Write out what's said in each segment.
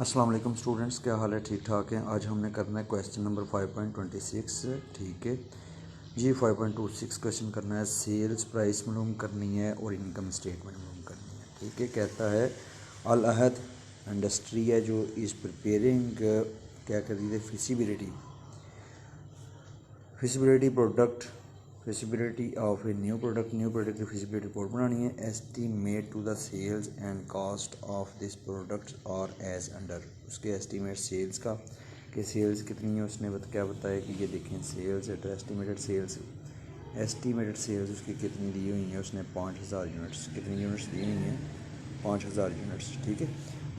अस्सलाम वालेकुम स्टूडेंट्स, क्या हाल है? ठीक ठाक हैं। आज हमने करना है क्वेश्चन नंबर 5.26। ठीक है जी, 5.26 क्वेश्चन करना है। सेल्स प्राइस मालूम करनी है और इनकम स्टेटमेंट मालूम करनी है। ठीक है, कहता है अल अहद इंडस्ट्री है जो इज़ प्रिपेयरिंग क्या कर रही है, feasibility product, feasibility of a new product की फिजिबिलिटी रिपोर्ट बनानी है। Estimate to the sales and cost of this product और एज अंडर, उसके एस्टीमेट सेल्स का कि सेल्स कितनी है उसने क्या बताया कि ये देखें सेल्स है तो एस्टीमेटेड सेल्स उसकी कितनी दी हुई है, उसने 5000 यूनिट्स, कितनी यूनिट्स दी हुई हैं 5000 यूनिट्स। ठीक है,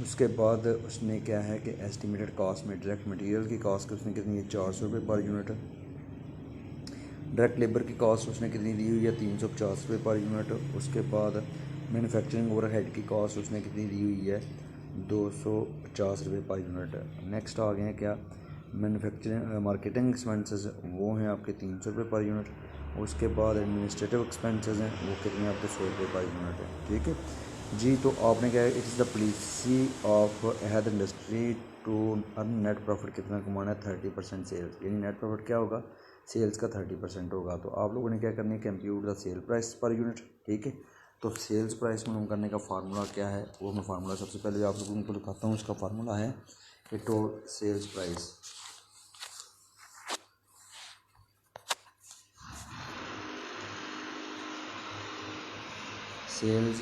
उसके बाद उसने क्या है कि एस्टीमेटेड कॉस्ट में डायरेक्ट मटेरियल की कॉस्ट उसने कितनी है 400 रुपये पर यूनिट। डायरेक्ट लेबर की कॉस्ट उसने कितनी दी हुई है 350 रुपये पर यूनिट। उसके बाद मैन्युफैक्चरिंग ओवरहेड की कॉस्ट उसने कितनी दी हुई है 250 रुपये पर यूनिट। नेक्स्ट आ गए हैं क्या, मैन्युफैक्चरिंग मार्केटिंग एक्सपेंसेस, वो हैं आपके 300 रुपये पर यूनिट। उसके बाद एडमिनिस्ट्रेटिव एक्सपेंसेस हैं, वो कितने आपके 100 रुपये पर यूनिट है। ठीक है जी, तो आपने क्या है, it is the policy of Ahad industry to earn net profit, कितना कमाना है 30% सेल्स, यानी नेट प्रॉफिट क्या होगा, सेल्स का 30% होगा। तो आप लोगों ने क्या करनी है, compute the sale price per unit. ठीक है, तो सेल्स प्राइस मालूम करने का फार्मूला क्या है, वो मैं फार्मूला सबसे पहले आप लोगों को दिखाता हूँ। उसका फार्मूला है कि total sales price, sales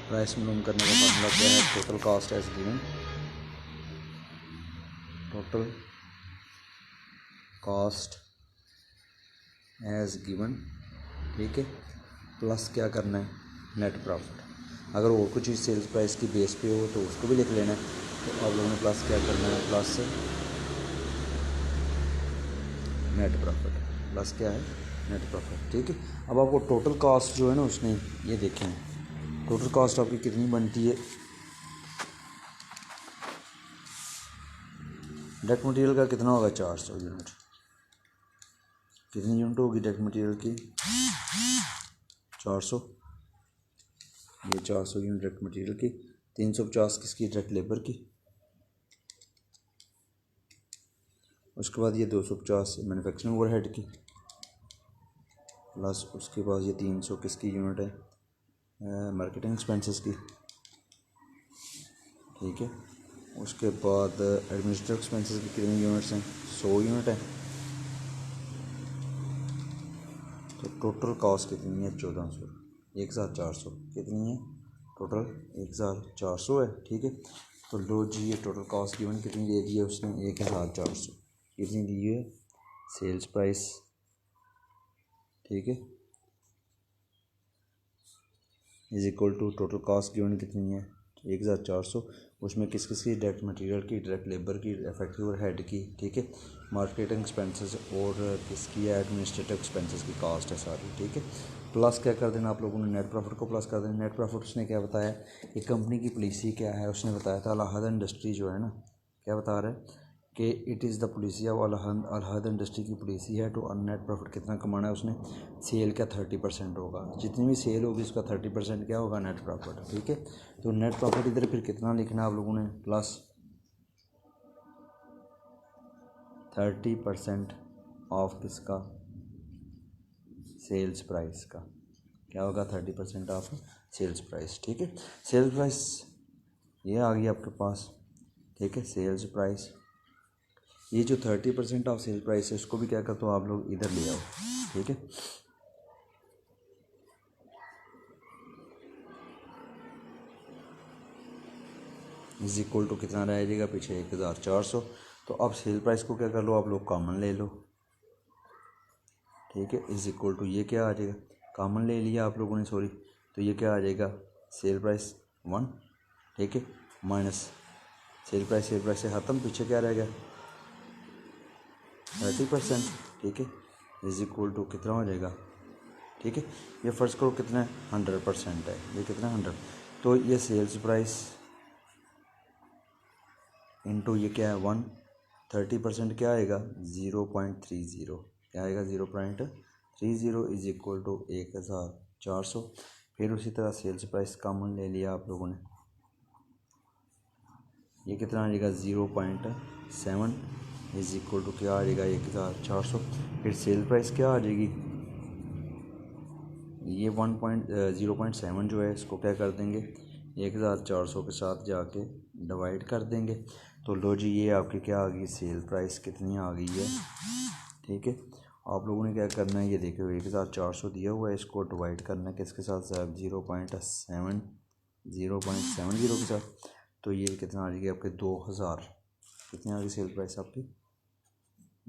price मालूम करने का फार्मूला क्या है, total cost as given, total cost as given. ठीक है, प्लस क्या करना है नेट प्रॉफिट। अगर और कुछ चीज़ सेल्स प्राइस की बेस पे हो तो उसको भी लिख लेना है। तो आप लोगों ने प्लस क्या करना है, प्लस नेट प्रॉफिट, प्लस क्या है नेट प्रॉफिट। ठीक है, अब आपको टोटल कॉस्ट जो है ना उसने ये देखें, टोटल कॉस्ट आपकी कितनी बनती है, डायरेक्ट मटेरियल का कितना होगा 400 यूनिट, कितनी यूनिट होगी डायरेक्ट मटेरियल की 400, ये 400 यूनिट डायरेक्ट मटेरियल की, 350 किसकी डायरेक्ट लेबर की, उसके बाद ये 250 मैन्युफैक्चरिंग ओवरहेड की, प्लस उसके बाद ये 300 किसकी यूनिट है मार्केटिंग एक्सपेंसेस की। ठीक है, उसके बाद एडमिनिस्ट्रेटिव एक्सपेंसेस की कितनी यूनिट्स हैं 100 यूनिट है। तो टोटल कॉस्ट कितनी है 1400, 1400 कितनी है टोटल 1400 है। ठीक है, तो लो जी, ये टोटल कॉस्ट गिवन कितनी दे दी है उसने 1400, कितनी दी है सेल्स प्राइस। ठीक है, is equal to total cost given कितनी है 1400, उसमें किस किस की डायरेक्ट मटेरियल की, डायरेक्ट लेबर की, इफेक्टिव ओवरहेड की। ठीक है, मार्केटिंग एक्सपेंसेस और किसकी है एडमिनिस्ट्रेटिव एक्सपेंसेस की कॉस्ट है सारी। ठीक है, प्लस क्या कर देना आप लोगों ने नेट प्रॉफिट को प्लस कर देना। नेट प्रॉफिट उसने क्या बताया कि कंपनी की पॉलिसी क्या है, उसने बताया था अल अहद इंडस्ट्री जो है ना, क्या बता रहा है कि it is the policy of Al Ahad industry की पॉलिसी है टू अर्न नेट प्रॉफिट, कितना कमाना है उसने, सेल का 30% होगा, जितनी भी सेल होगी उसका 30% क्या होगा नेट प्रॉफिट। ठीक है, तो नेट प्रॉफिट इधर फिर कितना लिखना है आप लोगों ने, प्लस 30% ऑफ किसका, सेल्स प्राइस का, क्या होगा 30% ऑफ सेल्स प्राइस। ठीक है, सेल्स प्राइस ये आ गई आपके पास। ठीक है, सेल्स प्राइस, ये जो 30% ऑफ सेल प्राइस है इसको भी क्या करते हो आप लोग इधर ले आओ। ठीक है, इज इक्वल टू कितना रह जाएगा पीछे 1400। तो अब सेल प्राइस को क्या कर लो आप लोग कॉमन ले लो। ठीक है, इज इक्वल टू ये क्या आ जाएगा, कॉमन ले लिया आप लोगों ने सॉरी, तो ये क्या आ जाएगा सेल प्राइस 1। ठीक है, माइनस सेल प्राइस से ख़त्म, पीछे क्या रहेगा 30%। ठीक है, इज इक्वल टू कितना हो जाएगा। ठीक है, ये फर्स्ट करो कितना है 100% है, ये कितना 100, तो ये सेल्स प्राइस इनटू ये क्या है 1, 30% क्या आएगा 0.30, क्या आएगा 0.30 इज इक्वल टू 1400। फिर उसी तरह सेल्स प्राइस कॉमन ले लिया आप लोगों ने, ये कितना आ जाएगा 0.7 इज इक्वल टू क्या आ जाएगा 1400। फिर सेल प्राइस क्या आ जाएगी, ये 0.7 जो है इसको क्या कर देंगे 1400 के साथ जाके डिवाइड कर देंगे। तो लो जी ये आपकी क्या आ गई सेल प्राइस कितनी आ गई है। ठीक है, आप लोगों ने क्या करना है, ये देखो 1400 दिया हुआ है, इसको डिवाइड करना है किसके साथ साहब 0.70 के साथ। तो ये कितना आ जाएगी आपके 2000, कितनी आ गई सेल प्राइस आपकी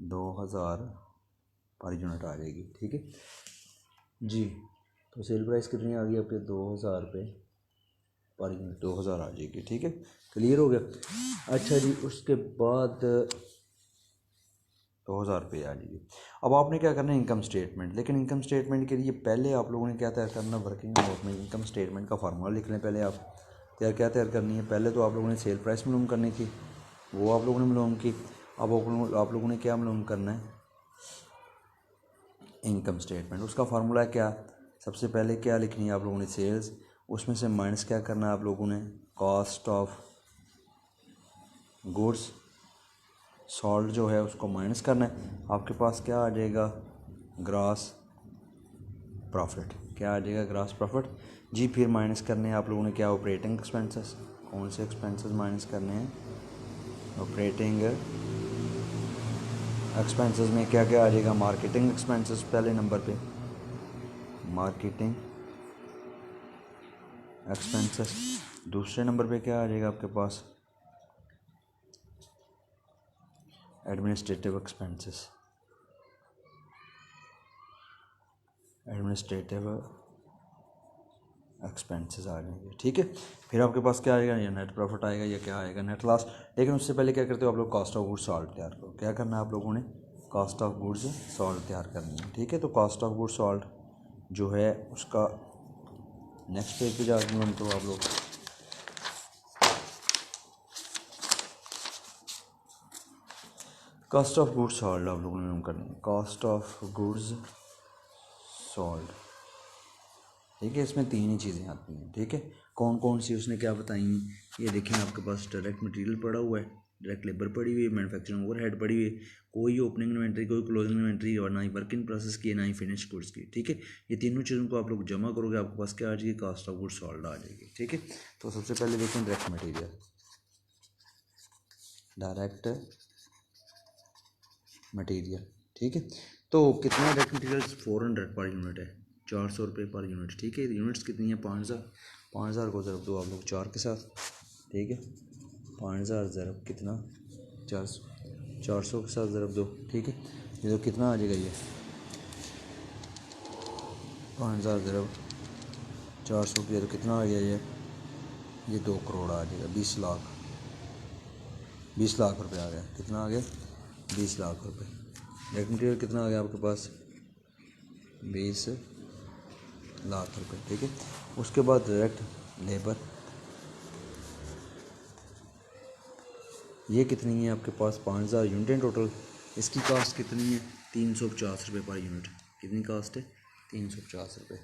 2000 पर यूनिट आ जाएगी। ठीक है जी, तो सेल प्राइस कितनी आ गई आपके 2000 रुपये पर यूनिट, 2000 आ जाएगी। ठीक है, क्लियर हो गया। अच्छा जी, उसके बाद 2000 रुपये आ जाएगी। अब आपने क्या करना है इनकम स्टेटमेंट, लेकिन इनकम स्टेटमेंट के लिए पहले आप लोगों ने क्या तैयार करना, वर्किंग नोट में इनकम स्टेटमेंट का फार्मूला लिख लें। पहले आप क्या तैयार करनी है, पहले तो आप लोगों ने सेल प्राइस मालूम करनी थी, वो आप लोगों ने मालूम की। अब आप लोगों ने क्या मालूम करना है, इनकम स्टेटमेंट। उसका फार्मूला क्या, सबसे पहले क्या लिखनी है आप लोगों ने सेल्स, उसमें से माइनस क्या करना है आप लोगों ने कॉस्ट ऑफ गुड्स सॉल्ट जो है उसको माइनस करना है। आपके पास क्या आ जाएगा ग्रॉस प्रॉफिट, क्या आ जाएगा ग्रॉस प्रॉफिट जी। फिर माइनस करने हैं आप लोगों ने क्या ऑपरेटिंग एक्सपेंसेस, कौन से एक्सपेंसेस माइनस करने हैं, ऑपरेटिंग एक्सपेंसेस में क्या क्या आ जाएगा मार्केटिंग एक्सपेंसेस पहले नंबर पे, मार्केटिंग एक्सपेंसेस। दूसरे नंबर पे क्या आ जाएगा आपके पास एडमिनिस्ट्रेटिव एक्सपेंसेस, एडमिनिस्ट्रेटिव एक्सपेंसेस आ जाएंगे। ठीक है, फिर आपके पास क्या आएगा, या नेट प्रॉफिट आएगा या क्या आएगा नेट लॉस। लेकिन उससे पहले क्या करते हो आप लोग कॉस्ट ऑफ गुड्स सॉल्ट तैयार करो। क्या करना है आप लोगों ने कॉस्ट ऑफ गुड्स सॉल्ट तैयार करनी है। ठीक है, तो कॉस्ट ऑफ गुड्स सॉल्ट जो है उसका नेक्स्ट पेज पे जाके बनते हो आप लोग। कॉस्ट ऑफ गुड्स सॉल्ट आप लोगों ने करनी है, कॉस्ट ऑफ गुड्स सॉल्ट। ठीक है, इसमें तीन ही चीज़ें आती हैं। ठीक है, कौन कौन सी उसने क्या बताई, ये देखें आपके पास डायरेक्ट मटेरियल पड़ा हुआ है, डायरेक्ट लेबर पड़ी हुई है, मैन्युफैक्चरिंग ओवरहेड पड़ी हुई है, कोई ओपनिंग इन्वेंट्री कोई क्लोजिंग इन्वेंट्री और ना ही वर्क इन प्रोसेस की ना ही फिनिश गुड्स की। ठीक है, ये तीनों चीज़ों को आप लोग जमा करोगे आपके पास क्या आ जाएगी कॉस्ट ऑफ गुड्स सॉल्ट आ जाएगी। ठीक है, तो सबसे पहले देखें डायरेक्ट मटेरियल, डायरेक्ट मटेरियल। ठीक है, तो कितना डायरेक्ट मटेरियल 400 पर यूनिट है, 400 रुपये पर यूनिट। ठीक है, यूनिट्स कितनी है 5000 को ज़रब दो आप लोग 4 के साथ। ठीक है, 5000 ज़रब कितना 400 के साथ ज़रब दो। ठीक है, ये तो कितना आ जाएगा, ये 5000 ज़रब 400 की तो कितना आ गया, ये 2 करोड़ आ जाएगा, 20 लाख रुपये आ गया। कितना आ गया 20 लाख रुपये। डायरेक्ट मटेरियल कितना आ गया आपके पास 20 लाख रुपये। ठीक है, उसके बाद डायरेक्ट लेबर, ये कितनी है आपके पास 5000 यूनिट है टोटल, इसकी कास्ट कितनी है 350 रुपये पर यूनिट। कितनी कास्ट है 350 रुपये।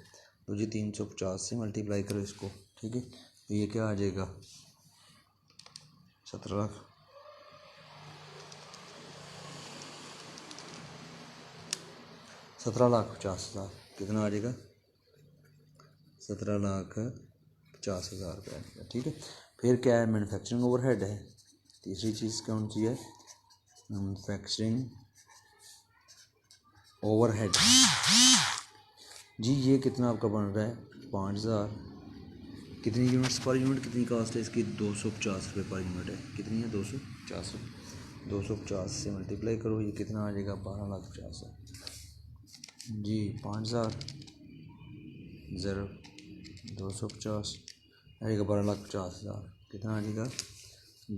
तो जी 350 से मल्टीप्लाई करो इसको। ठीक है, तो ये क्या आ जाएगा 17 लाख, 17,50,000। कितना आ जाएगा 17,50,000 रुपये आ जाएगा। ठीक है, फिर क्या है मैन्युफैक्चरिंग ओवरहेड है, तीसरी चीज़ कौन सी है मैन्युफैक्चरिंग ओवरहेड जी। ये कितना आपका बन रहा है 5000, कितनी यूनिट्स पर यूनिट, कितनी कास्ट है इसकी 250 रुपये पर यूनिट है। कितनी है 250 से मल्टीप्लाई करो, ये कितना आ जाएगा 12,50,000 जी। 5000 ज़रब 250 आएगा 12,50,000। कितना आ जाएगा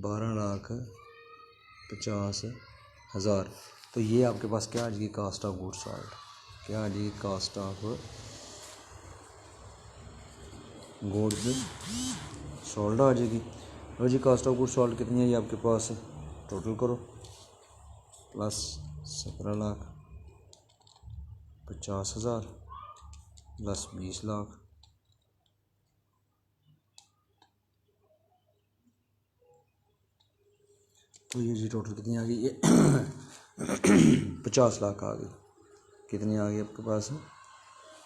12,50,000। तो ये आपके पास क्या आ जाएगी कास्ट ऑफ गुड्स सॉल्ट, क्या आ जाएगी कास्ट ऑफ गुड्स सॉल्ट आ जाएगी। और जी कास्ट ऑफ गुड्स सॉल्ट कितनी है ये आपके पास, टोटल करो प्लस 17,50,000 प्लस 20 लाख तो ये जी टोटल कितनी आ गई, ये 50 लाख आ गई। कितनी आ गई आपके पास,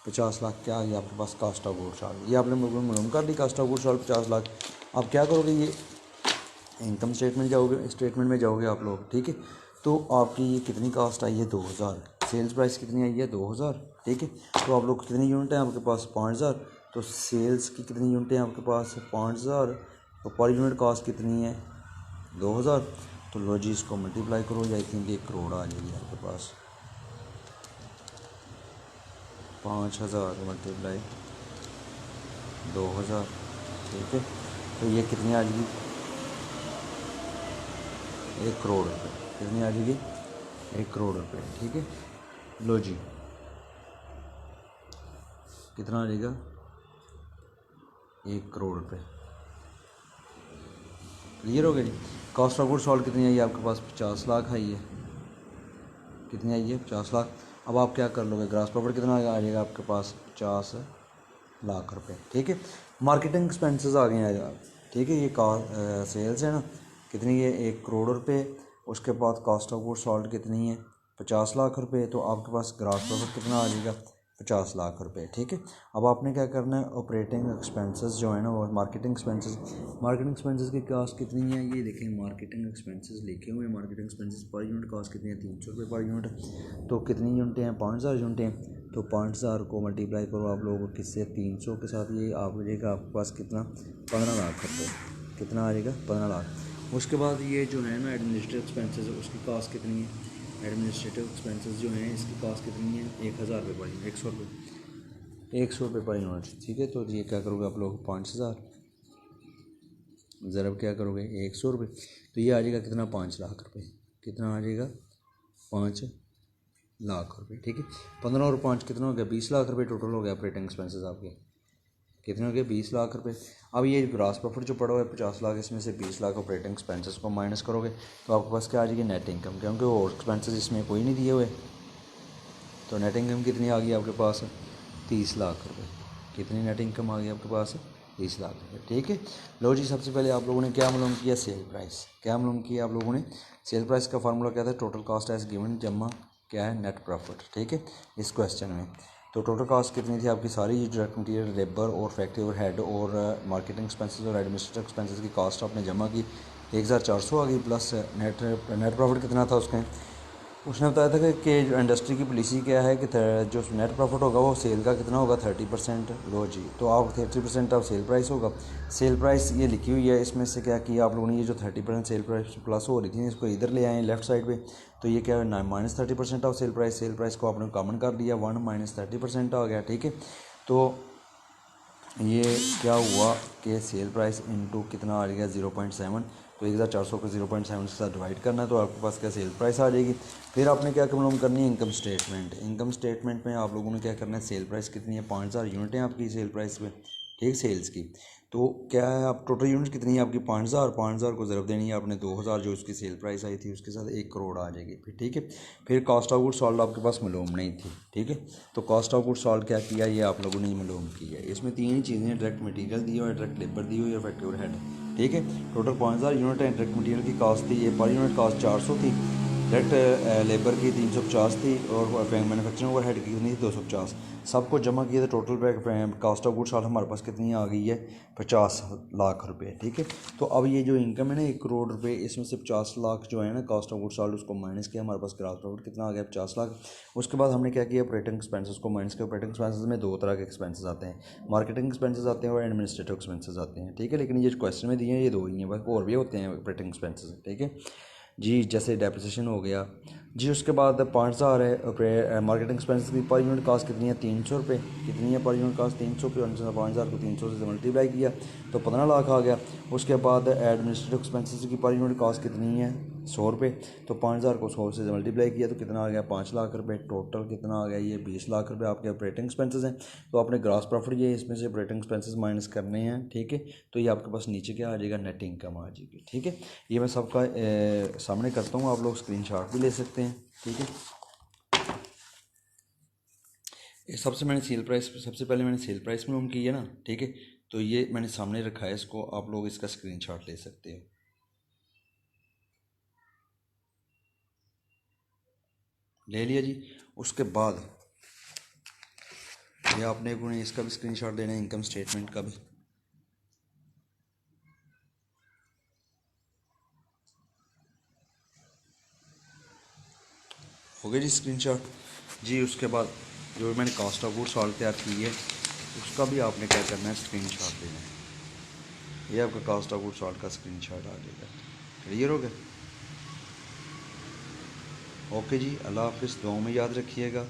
50 लाख क्या आ गई आपके पास कास्ट ऑफ गुड्स आ गई। ये आपने मालूम कर दी कास्ट ऑफ गुड्स और 50 लाख। अब क्या करोगे, ये इनकम स्टेटमेंट में जाओगे आप लोग, ठीक है। तो आपकी ये कितनी कास्ट आई है, 2000। सेल्स प्राइस कितनी आई है, 2000, ठीक है। तो आप लोग कितनी यूनिट हैं आपके पास, 5000। तो सेल्स की कितनी यूनिट हैं आपके पास, 5000। तो पर यूनिट कास्ट कितनी है, 2000। तो लो जी इसको मल्टीप्लाई करो, आई थिंक 1 करोड़ आ जाएगी आपके पास। 5000 मल्टीप्लाई 2000, ठीक है। तो ये कितनी आ जाएगी, 1 करोड़ रुपये। कितनी आ जाएगी, 1 करोड़ रुपये, ठीक है। लो जी कितना आ जाएगा, 1 करोड़ रुपये। क्लियर हो गया जी। कॉस्ट ऑफ गुड सॉल्ड कितनी आई है आपके पास, 50 लाख आई है। कितनी आई है, 50 लाख। अब आप क्या कर लोगे, ग्रास प्रॉफिट कितना आ जाएगा आपके पास, 50 लाख रुपए, ठीक है। मार्केटिंग एक्सपेंसेस आ गए हैं, ठीक है। ये सेल्स है ना, कितनी है, 1 करोड़ रुपए। उसके बाद कॉस्ट ऑफ गुड सॉल्ड कितनी है, 50 लाख रुपए। तो आपके पास ग्रास प्रॉफिट कितना आ जाएगा, 50 लाख रुपए, ठीक है। अब आपने क्या करना है, ऑपरेटिंग एक्सपेंसेस जो है ना, वो मार्केटिंग एक्सपेंसेस की कास्ट कितनी है, ये देखें मार्केटिंग एक्सपेंसेस लिखे हुए हैं। मार्केटिंग एक्सपेंसेस पर यूनिट कास्ट कितनी है, 300 रुपये पर यूनिट। तो कितनी यूनिटें हैं, 5000 यूनिटें हैं। तो 5000 को मल्टीप्लाई करो आप लोग किससे, 300 के साथ, ये आप जाएगा आपके पास कितना, 15 लाख रुपये। कितना आ जाएगा, 15 लाख। उसके बाद ये जो है ना एडमिनिस्ट्रेटिव एक्सपेंसेस, उसकी कास्ट कितनी है, एडमिनिस्ट्रेटिव एक्सपेंसेस जो हैं इसकी कास्ट कितनी है, 1000 रुपये पर यूनिट, 100 रुपये, 100 रुपये पर यूनिट, ठीक है। तो ये क्या करोगे आप लोग, 5000 ज़रा क्या करोगे, 100 रुपये। तो ये आ जाएगा कितना, 5 लाख रुपये। कितना आ जाएगा, 5 लाख रुपये, ठीक है। 15 और 5 कितना हो गया, 20 लाख रुपये टोटल हो गया ऑपरेटिंग एक्सपेंसेस आपके। कितने हो गए, 20 लाख रुपये। अब ये ग्रास प्रॉफिट जो पड़ा हुआ है 50 लाख, इसमें से 20 लाख ऑपरेटिंग एक्सपेंसेस को माइनस करोगे तो आपके पास क्या आ जाएगी, नेट इनकम। क्योंकि और एक्सपेंसेस इसमें कोई नहीं दिए हुए, तो नेट इनकम कितनी आ गई आपके पास, 30 लाख रुपये। कितनी नेट इनकम आ गई आपके पास, 30 लाख रुपये, ठीक है। लो जी सबसे पहले आप लोगों ने क्या मालूम किया, सेल प्राइस। क्या मालूम किया आप लोगों ने, सेल प्राइस का फार्मूला क्या था, टोटल कॉस्ट एज गिवन जमा क्या है, नेट प्रॉफिट, ठीक है। इस क्वेश्चन में तो टोटल कॉस्ट कितनी थी आपकी, सारी डायरेक्ट मटीरियल, लेबर और फैक्ट्री और हेड और मार्केटिंग एक्सपेंसेस और एडमिनिस्ट्रेटिव एक्सपेंसेस की कॉस्ट आपने जमा की, 1400 आ गई। प्लस नेट प्रॉफिट कितना था उसने बताया था कि जो इंडस्ट्री की पॉलिसी क्या है कि जो नेट प्रॉफिट होगा वो सेल का कितना होगा, 30%। लो जी, तो आप 30% ऑफ सेल प्राइस होगा। सेल प्राइस ये लिखी हुई है, इसमें से क्या किया आप लोगों ने, ये जो 30% सेल प्राइस प्लस हो रही थी इसको इधर ले आए लेफ्ट साइड पे। तो ये क्या है, -30% ऑफ सेल प्राइस को आपने कॉमन कर दिया, 1 - 30% आ गया, ठीक है। तो ये क्या हुआ कि सेल प्राइस इनटू कितना आ गया, 0.7। तो 1400 को 0.7 के साथ डिवाइड करना है तो आपके पास क्या सेल प्राइस आ जाएगी। फिर आपने क्या मालूम करनी है, इनकम स्टेटमेंट। इनकम स्टेटमेंट में आप लोगों ने क्या करना है, सेल प्राइस कितनी है, 5000 यूनिटें आपकी सेल प्राइस पे, ठीक, सेल्स की। तो क्या है, आप टोटल यूनिट कितनी है आपकी, 5000 को ज़रूर देनी है आपने 2000 जो उसकी सेल प्राइस आई थी उसके साथ 1 करोड़ आ जाएगी फिर, ठीक है। फिर कॉस्ट ऑफ गुड सॉल्ड आपके पास मालूम नहीं थी, ठीक है। तो कॉस्ट ऑफ गुड सॉल्ड क्या किया, ये आप लोगों ने मालूम किया है। इसमें 3 ही चीज़ें हैं, डायरेक्ट मटीरियल दी हुई है, डायरेक्ट लेबर दी हुई है, फैक्ट्री और हेड, ठीक है। टोटल 5000 यूनिट है, डायरेक्ट मटीरियल की कॉस्ट थी, ये पर यूनिट कॉस्ट 400 थी, डायरेक्ट लेबर की 350 थी और मैन्युफैक्चरिंग ओवर हेड की कितनी थी, 250। सबको जमा किया तो total cost of good sold हमारे पास कितनी आ गई है, 50 लाख रुपए, ठीक है। तो अब ये जो इनकम है ना 1 करोड़ रुपए, इसमें से 50 लाख जो है ना कॉस्ट ऑफ गुड सॉल्ड उसको माइनस किया, हमारे पास ग्रास प्रॉफिट कितना आ गया, 50 लाख। उसके बाद हमने क्या किया, ऑपरेटिंग एक्सपेंसेस को माइनस किया। ऑपरेटिंग एक्सपेंसेस में 2 तरह के एक्सपेंसेस आते हैं, मार्केटिंग एक्सपेंसेस आते हैं और एडमिनिस्ट्रेटिव एक्सपेंसेस आते हैं, ठीक है। लेकिन ये क्वेश्चन में दिए हैं ये 2 ही हैं, बस और भी होते हैं ऑपरेटिंग एक्सपेंसेस, ठीक है जी। जैसे डेप्रिसिएशन हो गया जी। उसके बाद 5000 है। मार्केटिंग एक्सपेंसेस की पर यूनिट कॉस्ट कितनी है, 300 रुपये। कितनी है पर यूनिट कॉस्ट, 300 रुपये। 5000 को 300 से मल्टीप्लाई किया तो 15 लाख आ गया। उसके बाद एडमिनिस्ट्रेटिव एक्सपेंसेस की पर यूनिट कॉस्ट कितनी है, 100 रुपये। तो 5000 को 100 से मल्टीप्लाई किया तो कितना आ गया, 5 लाख रुपये। टोटल कितना आ गया, ये 20 लाख रुपये आपके ऑपरेटिंग एक्सपेंसेस हैं। तो आपने ग्रॉस प्रॉफिट ये इसमें से ऑपरेटिंग एक्सपेंसेस माइनस करने हैं, ठीक है। तो ये आपके पास नीचे क्या आ जाएगा, नेट इनकम आ जाएगी, ठीक है। ये मैं सबका सामने करता हूँ, आप लोग स्क्रीनशॉट भी ले सकते हैं, ठीक है। सबसे पहले मैंने सेल प्राइस मालूम की है ना, ठीक है। तो ये मैंने सामने रखा है, इसको आप लोग इसका स्क्रीनशॉट ले सकते हो। ले लिया जी। उसके बाद ये आपने को इसका भी स्क्रीनशॉट देना है, इनकम स्टेटमेंट का भी। हो गया जी स्क्रीनशॉट जी। उसके बाद जो मैंने कॉस्ट ऑफ गुड्स सॉल्व तैयार की है उसका भी आपने क्या करना है, स्क्रीनशॉट देना है। ये आपका कॉस्ट ऑफ गुड्स सॉल्व का स्क्रीनशॉट आ जाएगा। क्लियर हो गया? ओके जी, अल्लाह हाफिज़, दुआओं में याद रखिएगा।